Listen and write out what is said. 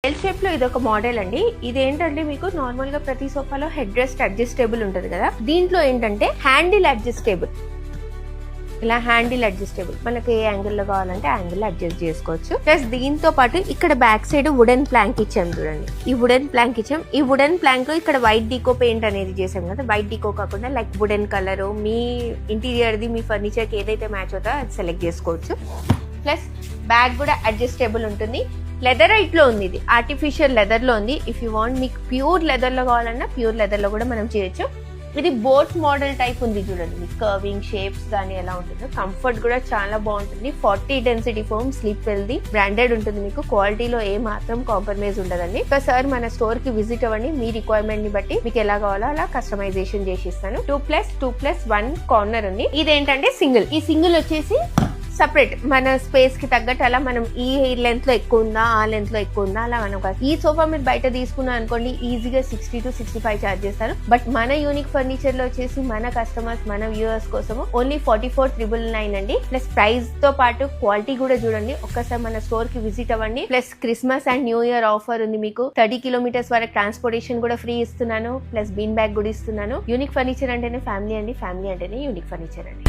L shape లో ఇదొక model అండి. ఇదేంటంటే మీకు నార్మల్ గా ప్రతి సోఫాలో హెడ్ రెస్ట్ అడ్జస్టబుల్ ఉంటది కదా, దీంట్లో ఏంటంటే హ్యాండిల్ అడ్జస్టబుల్. ఇలా హ్యాండిల్ అడ్జస్టబుల్, మనకి ఏ యాంగిల్ లో కావాలంటే యాంగిల్ అడ్జస్ట్ చేసుకోవచ్చు. ప్లస్ దీంతో పాటు ఇక్కడ బ్యాక్ సైడ్ వుడెన్ ప్లాంక్ ఇచ్చాం చూడండి. ఈ వుడెన్ ప్లాంక్ ఇచ్చాం. ఈ వుడెన్ ప్లాంక్ లో ఇక్కడ వైట్ డీకో పెయింట్ అనేది చేసాం కదా, వైట్ డీకో కాకుండా like wooden colour me interior the me furniture కి ఏదైతే మ్యాచ్ అవుతుందో అది సెలెక్ట్ చేసుకోవచ్చు. ప్లస్ బ్యాగ్ కూడా అడ్జస్టబుల్ ఉంటుంది. లెదరైట్ లో ఉంది, ఇది ఆర్టిఫిషియల్ లెదర్ లో ఉంది. ఇఫ్ యూ వాంట్ మీకు ప్యూర్ లెదర్ లో కావాలన్నా ప్యూర్ లెదర్ లో కూడా మనం చేయొచ్చు. ఇది బోట్ మోడల్ టైప్ ఉంది చూడండి, మీకు కర్వింగ్ షేప్స్ కానీ ఎలా ఉంటుందో. కంఫర్ట్ కూడా చాలా బాగుంటుంది. 40 density foam, sleep Veldi, branded ఉంటుంది. మీకు క్వాలిటీలో ఏ మాత్రం కాంప్రమైజ్ ఉండదండి. సార్ మన స్టోర్ కి విజిట్ అవ్వండి, మీ రిక్వైర్మెంట్ ని బట్టి మీకు ఎలా కావాలో అలా కస్టమైజేషన్ చేసి ఇస్తాను. 2+2+1 కార్నర్ ఉంది. ఇదేంటంటే సింగిల్. ఈ సింగిల్ వచ్చేసి సపరేట్ మన స్పేస్ కి తగ్గట్టు అలా మనం ఈ లెంత్ లో ఎక్కువ ఉందా, ఆ లెంత్ లో ఎక్కువ ఉందా అలా మనం. ఈ సోఫా మీరు బయట తీసుకున్నా అనుకోండి ఈజీగా 60 to 65 చార్జ్ చేస్తారు. బట్ మన యూనిక్ ఫర్నిచర్ లో వచ్చేసి మన కస్టమర్స్, మన వ్యూవర్స్ కోసం ఓన్లీ 44,999 అండి. ప్లస్ ప్రైస్ తో పాటు క్వాలిటీ కూడా చూడండి. ఒక్కసారి మన స్టోర్ కి విజిట్ అవ్వండి. Plus Christmas and new year offer ఉంది. మీకు 30 kilometers వరకు ట్రాన్స్పోర్టేషన్ కూడా ఫ్రీ ఇస్తున్నాను. ప్లస్ బీన్ బ్యాగ్ కూడా ఇస్తున్నాను. యూనిక్ ఫర్నిచర్ అంటేనే ఫ్యామిలీ అండి, ఫ్యామిలీ అంటేనే యూనిక్ ఫర్నిచర్ అండి.